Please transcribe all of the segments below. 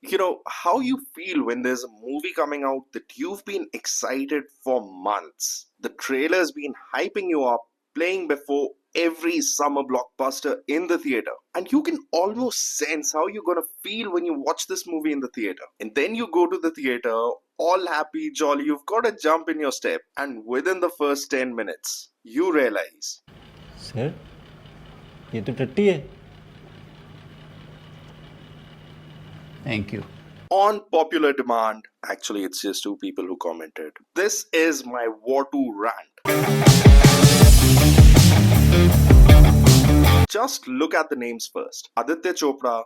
how you feel when there's a movie coming out that you've been excited for months. The trailer's been hyping you up, playing before every summer blockbuster in the theater. And you can almost sense how you're gonna feel when you watch this movie in the theater. And then you go to the theater, all happy, jolly, you've got a jump in your step, and within the first 10 minutes, you realize sir ये तो टट्टी है. Thank you. on popular demand, actually, it's just two people who commented. This is my War 2 rant. Just look at the names first: Aditya Chopra,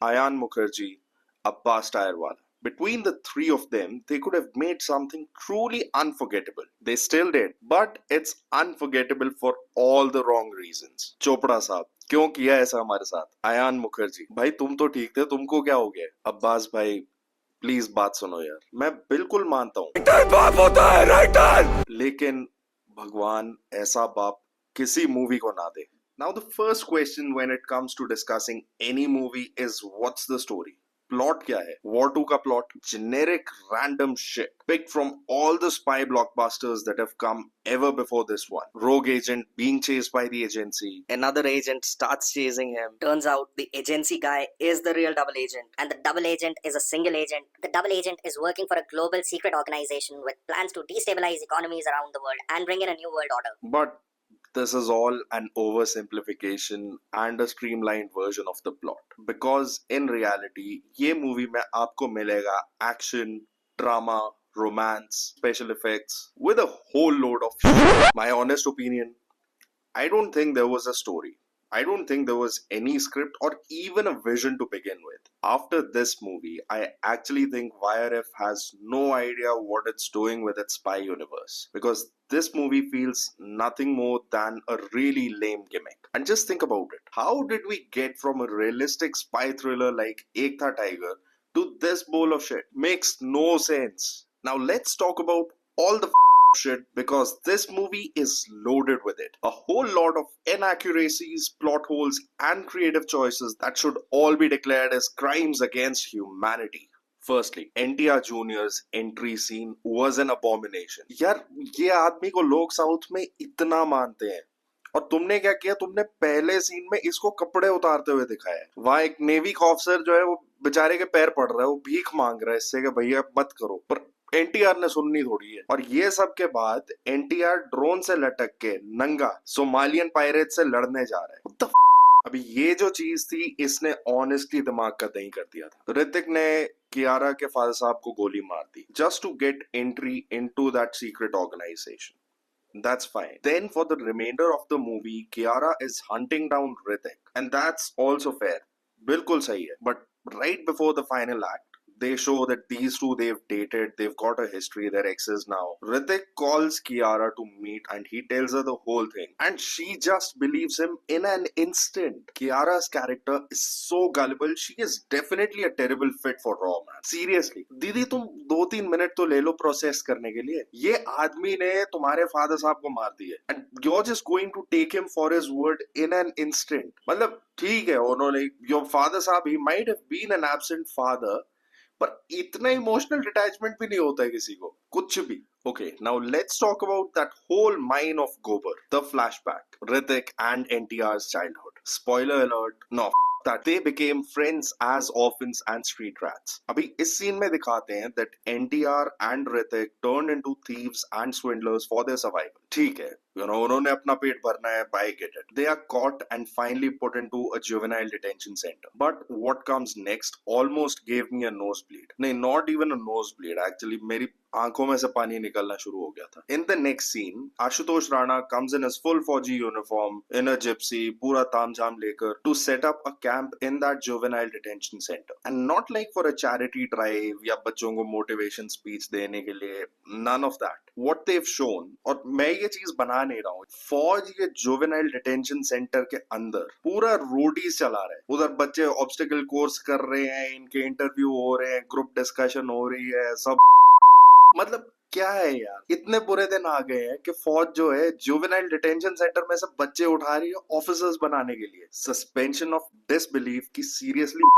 Ayan Mukherjee, Abbas Tayarwala. Between the three of them, they could have made something truly unforgettable. They still did, but it's unforgettable for all the wrong reasons. Chopra साहब, क्यों किया ऐसा हमारे साथ? अयान मुखर्जी, भाई तुम तो ठीक थे, तुमको क्या हो गया? अब्बास भाई, प्लीज बात सुनो यार. मैं बिल्कुल मानता हूँ, बाप होता है राइटर, लेकिन भगवान ऐसा बाप किसी मूवी को ना दे. Now the first question when it comes to discussing any movie is what's the story? Plot क्या है? War 2 का plot generic random shit picked from all the spy blockbusters that have come ever before this one. Rogue agent being chased by the agency. Another agent starts chasing him. Turns out the agency guy is the real double agent, and the double agent is a single agent. The double agent is working for a global secret organization with plans to destabilize economies around the world and bring in a new world order. But this is all an oversimplification and a streamlined version of the plot. Because in reality, ये movie में आपको मिलेगा action, drama, romance, special effects with a whole load of shit. My honest opinion, I don't think there was a story. I don't think there was any script or even a vision to begin with. After this movie, I actually think YRF has no idea what it's doing with its spy universe. Because this movie feels nothing more than a really lame gimmick. And just think about it. How did we get from a realistic spy thriller like Ek Tha Tiger to this bowl of shit? Makes no sense. Now let's talk about all the shit, because this movie is loaded with it. A whole lot of inaccuracies, plot holes, and creative choices that should all be declared as crimes against humanity. Firstly, NTR Jr.'s entry scene was an abomination. यार ये आदमी को लोग south में इतना मानते हैं, और तुमने क्या किया? तुमने पहले सीन में इसको कपड़े उतारते हुए दिखाया है. वहां एक नेवी का ऑफिसर जो है वो बेचारे के पैर पड़ रहा है, वो भीख मांग रहा है इससे कि भैया मत करो, पर एनटीआर ने सुननी थोड़ी है. और ये सब के बाद एनटीआर ड्रोन से लटक के नंगा सोमालियन पायरेट से लड़ने जा रहा है. What the अभी ये जो चीज थी, इसने ऑनेस्टली दिमाग का दही कर दिया था. ऋतिक ने कियारा के फादर साहब को गोली मार दी just to get entry into that secret organisation. That's fine. Then for the remainder of the movie, Kiara is hunting down Hrithik, and that's also fair. बिल्कुल सही है. But right before the final act, they show that these two, they've dated, they've got a history, they're exes now. Hrithik calls Kiara to meet and he tells her the whole thing. And she just believes him in an instant. Kiara's character is so gullible, she is definitely a terrible fit for Raw, man. Seriously. दीदी तुम 2-3 minute तो ले लो process करने के लिए. ये आदमी ने तुम्हारे फादर साहब को मार दिया. And you're just going to take him for his word in an instant. मतलब ठीक है, उन्होंने your father साहब, he might have been an absent father, पर इतना इमोशनल डिटैचमेंट भी नहीं होता है किसी को, कुछ भी. Okay, now let's talk about that whole mine of Gobar, the flashback, Hrithik and NTR's childhood. Spoiler alert, no, that they became friends as orphans and street rats. अभी इस सीन में दिखाते हैं that NTR and Hrithik turned into thieves and swindlers for their survival. ठीक है, उन्होंने अपना पेट भरना है, I get it. They are caught and finally put into a juvenile detention center. But what comes next almost gave me a nosebleed. नहीं, not even a nosebleed. Actually, मेरी आंखों में से पानी निकलना शुरू हो गया था. In the next scene, Ashutosh Rana comes in his full Fauji uniform, in a gypsy, पूरा तामझाम लेकर, to set up a camp in that juvenile detention center. And not like for a charity drive या बच्चों को motivation speech देने के लिए, none of that. What they've shown, और मैं ये चीज बना नहीं रहा हूँ, फौज ये जुवेनाइल डिटेंशन सेंटर के अंदर पूरा रोडीज चला रहा है. उधर बच्चे ऑब्स्टिकल कोर्स कर रहे हैं, इनके इंटरव्यू हो रहे हैं, ग्रुप डिस्कशन हो रही है, सब. मतलब क्या है यार, इतने बुरे दिन आ गए हैं कि फौज जो है जुवेनाइल डिटेंशन सेंटर में से बच्चे उठा रही है ऑफिसर्स बनाने के लिए. सस्पेंशन ऑफ डिसबिलीफ की सीरियसली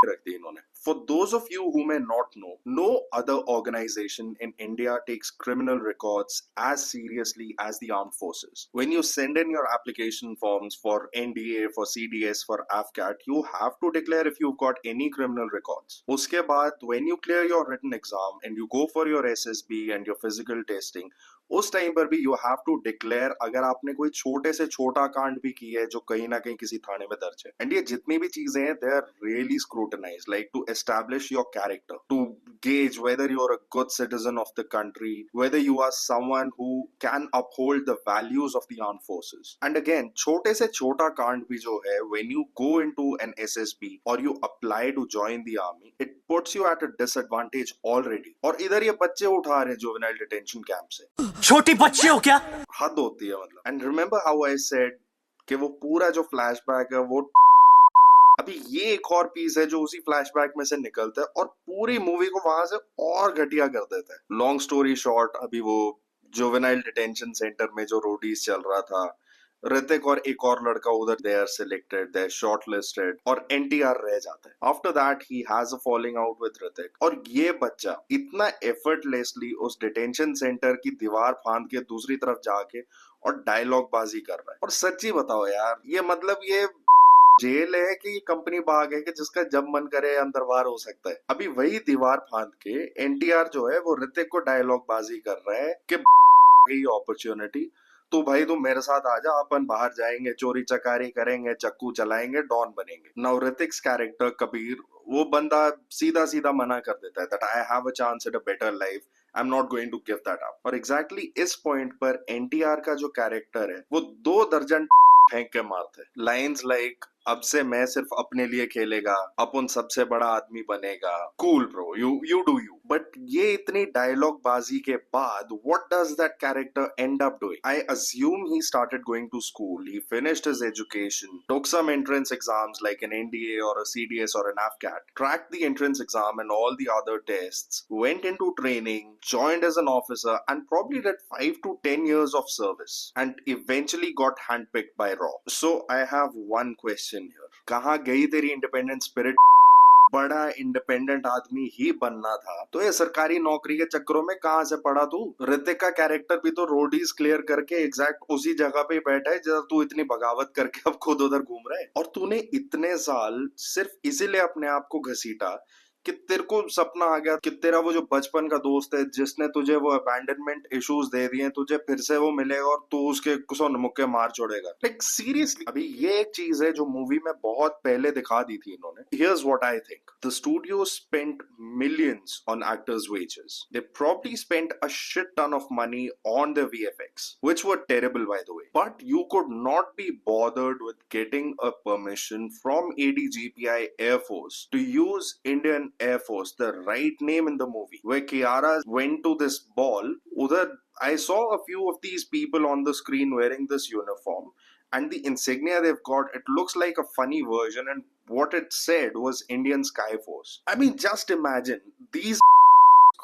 रख दी इन्होंने. For those of you who may not know, no other organization in India takes criminal records as seriously as the armed forces. When you send in your application forms for NDA, for CDS, for AFCAT, you have to declare if you've got any criminal records. Uske baad, when you clear your written exam and you go for your SSB and your physical testing, उस time पर भी you have to declare अगर आपने कोई छोटे से छोटा कांड भी किया है जो कहीं ना कहीं किसी थाने में दर्ज है. एंड ये जितनी भी चीजें हैं they are really scrutinize like to establish your character, to gauge whether you're a good citizen of the country, whether you are someone who can uphold the values of the armed forces. And again, छोटे से छोटा कांड भी जो है, when you go into an SSB or you apply to join the army, it puts you at a disadvantage already. और इधर ये बच्चे उठा रहे हैं juvenile detention camp से. छोटी बच्ची हो क्या? हद होती है मतलब. And remember how I said कि वो पूरा जो flashback है वो अभी ये एक और पीस है जो उसी फ्लैशबैक में से निकलता है और पूरी मूवी को वहां से और घटिया कर देता है. लॉन्ग स्टोरी शॉर्ट, अभी वो जुवेनाइल डिटेंशन सेंटर में जो रोडीज चल रहा था, ऋतिक और एक और लड़का उधर, they are selected, they are shortlisted और एनटीआर रह जाता है. After that he has a falling out with Hrithik और ये बच्चा इतना एफर्टलेसली उस डिटेंशन सेंटर की दीवार फांद के दूसरी तरफ जाके और डायलॉग बाजी कर रहा है. और सच्ची बताओ यार, ये मतलब ये जेल है कि कंपनी बाग है कि जिसका जब मन करे अंदर बाहर हो सकता है. अभी वही दीवार फांद के एनटीआर जो है वो ऋतिक को डायलॉग बाजी कर रहा है कि गई अपॉर्चुनिटी, तो भाई तुम मेरे साथ आ जा, अपन बाहर जाएंगे, चोरी चकारी करेंगे, चक्कू चलाएंगे, डॉन बनेंगे. नाउ ऋतिक्स कैरेक्टर कबीर, वो बंदा सीधा सीधा मना कर देता है that I have a chance at a better life, I am not going to give that up. और एग्जैक्टली इस पॉइंट पर एनटीआर का जो कैरेक्टर है वो 2 दर्जन फेंक के मारते हैं. लाइन्स लाइक अब से मैं सिर्फ अपने लिए खेलेगा, अपन सबसे बड़ा आदमी बनेगा, cool bro, you do you. But ये इतनी डायलॉग बाजी के बाद what does that character end up doing? I assume he started going to school, he finished his education, took some entrance exams like an NDA or a CDS or an AFCAT, cracked the entrance exam and all the other tests, went into training, joined as an officer and probably did 5 to 10 years of service and eventually got handpicked by Raw. So I have one question here. कहाँ गई तेरी independent spirit? बड़ा independent आदमी ही बनना था तो ये सरकारी नौकरी के चक्करों में कहां से पड़ा तू? ऋतिक का कैरेक्टर भी तो रोडीज क्लियर करके एग्जैक्ट उसी जगह पे बैठा है जहां तू इतनी बगावत करके अब खुद उधर घूम रहा है. और तूने इतने साल सिर्फ इसीलिए अपने आप को घसीटा कि तेरे को सपना आ गया कि तेरा वो जो बचपन का दोस्त है जिसने तुझे वो अबैंडनमेंट इश्यूज दे दिए, तुझे फिर से वो मिलेगा और तू उसके कुछ मुक्के मार छोड़ेगा. लाइक सीरियसली, अभी ये एक चीज है जो मूवी में बहुत पहले दिखा दी थी इन्होंने. Here's what I think, the studio spent millions on actors' wages. They probably spent a shit ton of money on the VFX, which were terrible by the way. But you could not be bothered with getting a permission from ADGPI Air Force to use Indian Air Force, the right name in the movie. Where Kiara went to this ball, udhar I saw a few of these people on the screen wearing this uniform. And the insignia they've got, it looks like a funny version, and what it said was Indian Sky Force. I mean, just imagine these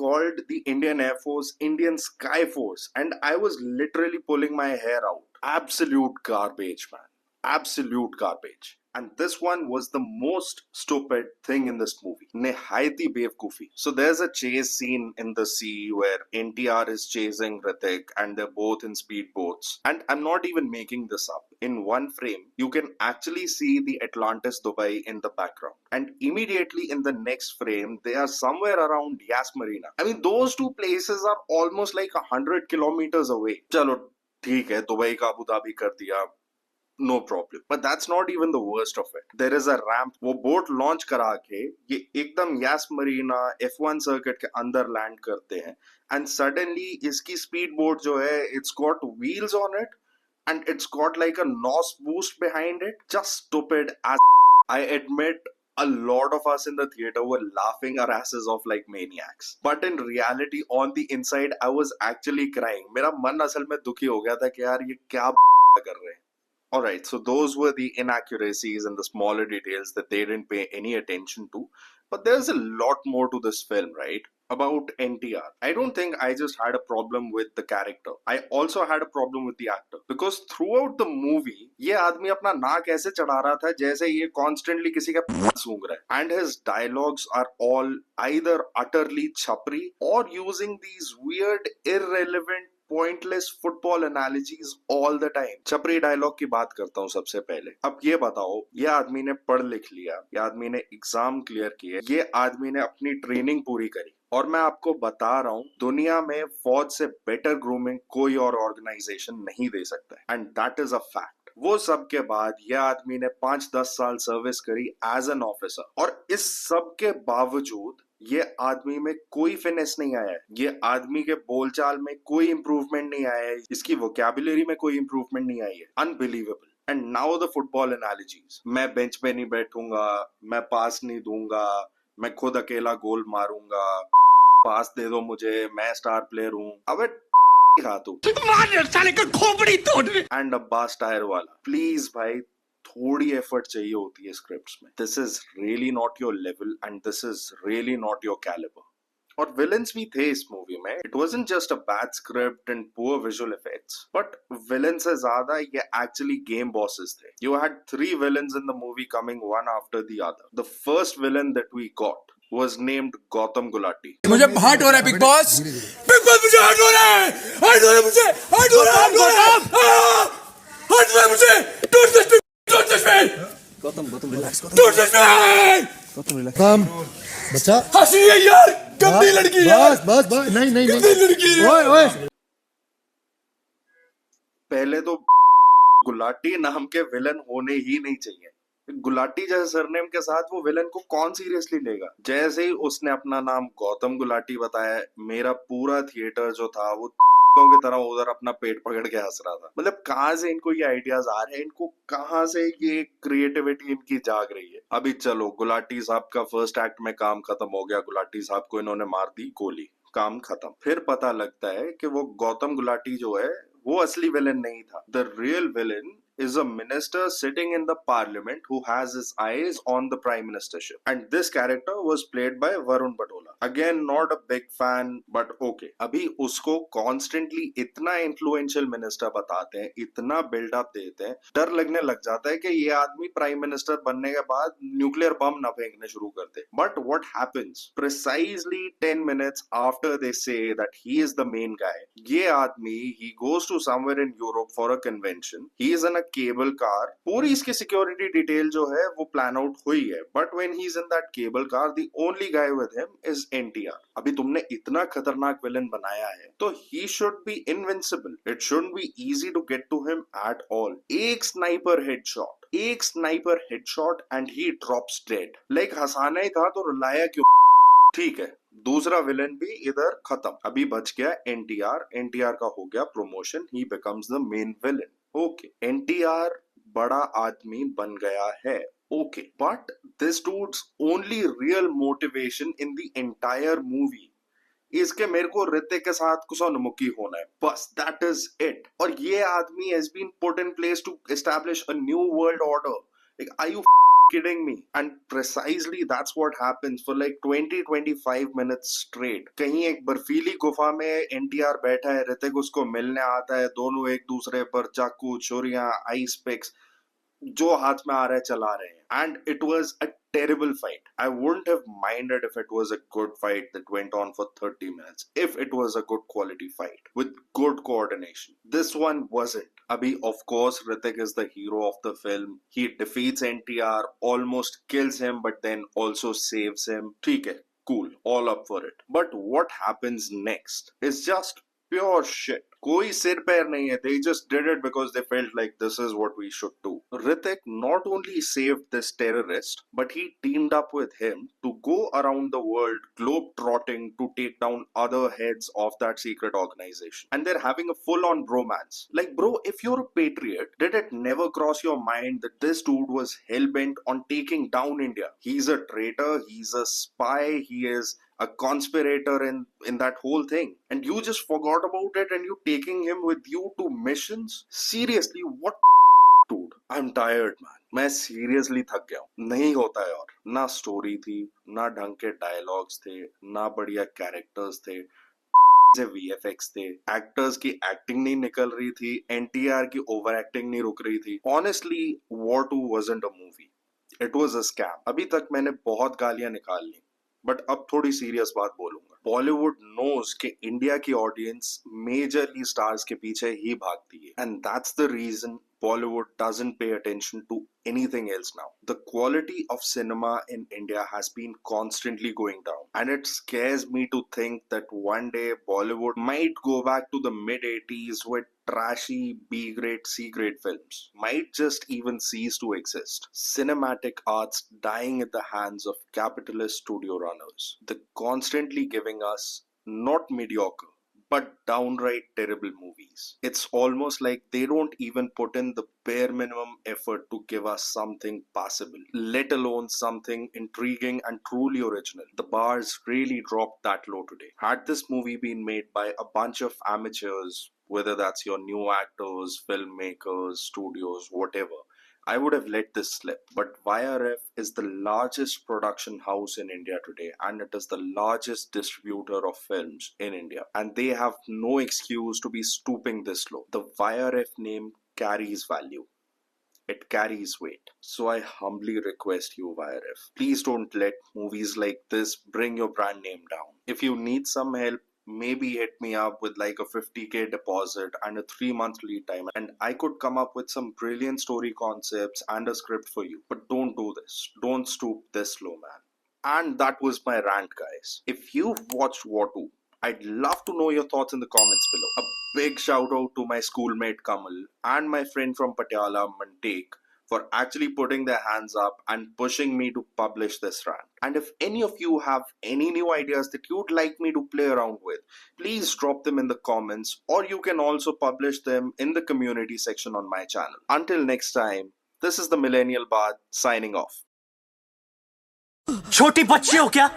called the Indian Air Force Indian Sky Force, and I was literally pulling my hair out. Absolute garbage, man. Absolute garbage. And this one was the most stupid thing in this movie. Nihayati Bevkufi. So there's a chase scene in the sea where NTR is chasing Hrithik and they're both in speedboats. And I'm not even making this up. In one frame, you can actually see the Atlantis Dubai in the background. And immediately in the next frame, they are somewhere around Yas Marina. I mean, those two places are almost like 100 kilometers away. Chalo, theek hai, Dubai ka Abu Dhabi kar diya. No problem. But that's not even the worst of it. There is a ramp. वो boat launch करा के ये एकदम यास Marina F1 circuit के अंदर land करते हैं and suddenly इसकी स्पीड बोट जो है it's got wheels on it and it's got like a NOS boost behind it. Just stupid as I admit. A lot of us in the theater were laughing our asses off like maniacs. But in reality, on the inside, I was actually crying. मेरा मन असल में दुखी हो गया था कि यार ये क्या कर रहे हैं. Alright, so those were the inaccuracies and the smaller details that they didn't pay any attention to. But there's a lot more to this film, right? about NTR. I don't think I just had a problem with the character. I also had a problem with the actor. Because throughout the movie, ये आदमी अपना नाक ऐसे चढ़ा रहा था जैसे ये constantly किसी का सूंघ रहा है. And his dialogues are all either utterly chapri or using these weird, irrelevant pointless football analogies all the time. छपरी डायलॉग की बात करता हूँ सबसे पहले. अब ये बताओ, ये आदमी ने पढ़ लिख लिया, ये आदमी ने एग्जाम क्लियर किए, ये आदमी ने अपनी ट्रेनिंग पूरी करी, और मैं आपको बता रहा हूँ दुनिया में फौज से बेटर ग्रूमिंग कोई और ऑर्गेनाइजेशन नहीं दे सकता है. And that is a fact. वो सब के बाद यह आदमी ने 5-10 साल सर्विस करी एज एन ऑफिसर, और इस सब के बावजूद ये आदमी में कोई फिनेस नहीं आया है. ये आदमी के बोलचाल में कोई इंप्रूवमेंट नहीं आया है. इसकी वोकैबुलरी में कोई इंप्रूवमेंट नहीं आई है. Unbelievable. And now the football analogies. मैं बेंच पे नहीं बैठूंगा, मैं पास नहीं दूंगा, मैं खुद अकेला गोल मारूंगा, पास दे दो मुझे, मैं स्टार प्लेयर हूँ. अबे खा तू साले का खोपड़ी तोड़. एंड अब्बास टायर वाला, प्लीज भाई थोड़ी एफर्ट चाहिए होती है स्क्रिप्ट्स में. This is really not your level and this is really not your calibre. और विलन्स भी थे इस मूवी में. It wasn't just a bad script and poor visual effects, but villain से ज्यादा ये एक्चुअली गेम बॉसेस थे. You had 3 villains in the movie coming one after the other. The first villain that we got was named Gautam Gulati. मुझे heart हो रहा है big boss मुझे heart हो रहा है मुझे हार्ट हो रहा है मुझे गौतम रिलैक्स. काम बच्चा हंसी है यार, गंदी लड़की यार. बस नहीं गंदी लड़की है. ओए पहले तो गुलाटी नाम के विलन होने ही नहीं चाहिए. गुलाटी जैसे सरनेम के साथ वो विलन को कौन सीरियसली लेगा. जैसे ही उसने अपना नाम गौतम गुलाटी बताया, मेरा पूरा थिएटर जो था वो की तरह उधर अपना पेट पकड़ के हंस रहा था. मतलब कहाँ से इनको ये आइडियाज आ रहे हैं, इनको कहाँ से ये क्रिएटिविटी इनकी जाग रही है. अभी चलो, गुलाटी साहब का फर्स्ट एक्ट में काम खत्म हो गया. गुलाटी साहब को इन्होंने मार दी गोली, काम खत्म. फिर पता लगता है कि वो गौतम गुलाटी जो है वो असली विलन नहीं था. The real villain is a minister sitting in the parliament who has his eyes on the prime ministership, and this character was played by Varun Batola. Again, not a big fan, but okay. अभी उसको constantly इतना influential minister बताते हैं, इतना build up देते हैं, डर लगने लग जाता है कि ये आदमी प्राइम मिनिस्टर बनने के बाद न्यूक्लियर बम ना फेंकने शुरू करते. But what happens precisely 10 minutes after they say that he is the main guy, ये आदमी he goes to somewhere in Europe for a convention. He is in a cable car. पूरी इसकी security detail जो है वो plan out हुई है, but when he is in that cable car the only guy with him is NTR. अभी तुमने इतना खतरनाक विलन बनाया है तो he should be invincible. It shouldn't be easy to get to him at all. एक sniper headshot and he drops dead. Like हंसाना ही था तो रुलाया क्यों. ठीक है, दूसरा विलन भी इधर खत्म. अभी बच गया एनटीआर. एनटीआर का हो गया promotion, he becomes the main villain. Okay, NTR बड़ा आदमी बन गया है. Okay, but this dudes only real motivation in the entire movie इसके मेरे को ऋतिक के साथ कुसोन्मुखी होना है, बस. That is it. और ये आदमी has been put in place to establish a new world order. Like, are you kidding me? And precisely that's what happens for like 20-25 minutes straight. कहीं एक बर्फीली गुफा में एनटीआर बैठा है, ऋतिक उसको मिलने आता है, दोनों एक दूसरे पर चाकू, छुरियां, आइस पिक्स जो हाथ में आ रहा है चला रहे हैं. And it was a terrible fight. I wouldn't have minded if it was a good fight that went on for 30 minutes. If it was a good quality fight with good coordination. This one wasn't. Abhi, of course, Hrithik is the hero of the film. He defeats NTR, almost kills him, but then also saves him. ठीक है, cool, all up for it. But what happens next is just pure shit. कोई सिर पैर नहीं है. They just did it because they felt like this is what we should do. Hrithik not only saved this terrorist, but he teamed up with him to go around the world globe-trotting to take down other heads of that secret organization. And they're having a full-on bromance. Like, bro, if you're a patriot, did it never cross your mind that this dude was hell-bent on taking down India? He's a traitor, he's a spy, he is a conspirator in that whole thing, and you just forgot about it and you taking him with you to missions. Seriously, what? Dude, I'm tired, man. मैं seriously थक गया हूँ, नहीं होता है। और ना story थी, ना ढंग के डायलॉग्स थे, ना बढ़िया कैरेक्टर्स थे, से वीएफएक्स थे, एक्टर्स की एक्टिंग नहीं निकल रही थी, एनटीआर की ओवर एक्टिंग नहीं रुक रही थी। Honestly war 2 wasn't a movie, it was a scam. अभी तक मैंने बहुत गालियां निकाल ली, बट अब थोड़ी सीरियस बात बोलूंगा। बॉलीवुड नोज कि इंडिया की ऑडियंस मेजरली स्टार्स के पीछे ही भागती है, and that's the reason Bollywood doesn't pay attention to anything else now. The quality of cinema in India has been constantly going down, and it scares me to think that one day Bollywood might go back to the mid 80s with trashy B-grade, C-grade films, might just even cease to exist. Cinematic arts dying at the hands of capitalist studio runners. They're constantly giving us not mediocre, but downright terrible movies. It's almost like they don't even put in the bare minimum effort to give us something passable, let alone something intriguing and truly original. The bars really dropped that low today. Had this movie been made by a bunch of amateurs, whether that's your new actors, filmmakers, studios, whatever, I would have let this slip. But YRF is the largest production house in India today, and it is the largest distributor of films in India. And they have no excuse to be stooping this low. The YRF name carries value. It carries weight. So I humbly request you, YRF, please don't let movies like this bring your brand name down. If you need some help, maybe hit me up with like a 50k deposit and a 3-month lead time, and I could come up with some brilliant story concepts and a script for you. But don't do this. Don't stoop this low, man. And that was my rant, guys. If you've watched War 2, I'd love to know your thoughts in the comments below. A big shout out to my schoolmate Kamal and my friend from Patiala, Mantek, for actually putting their hands up and pushing me to publish this rant. And if any of you have any new ideas that you'd like me to play around with, please drop them in the comments, or you can also publish them in the community section on my channel. Until next time, this is the Millennial Bard signing off. छोटी बच्ची हो क्या?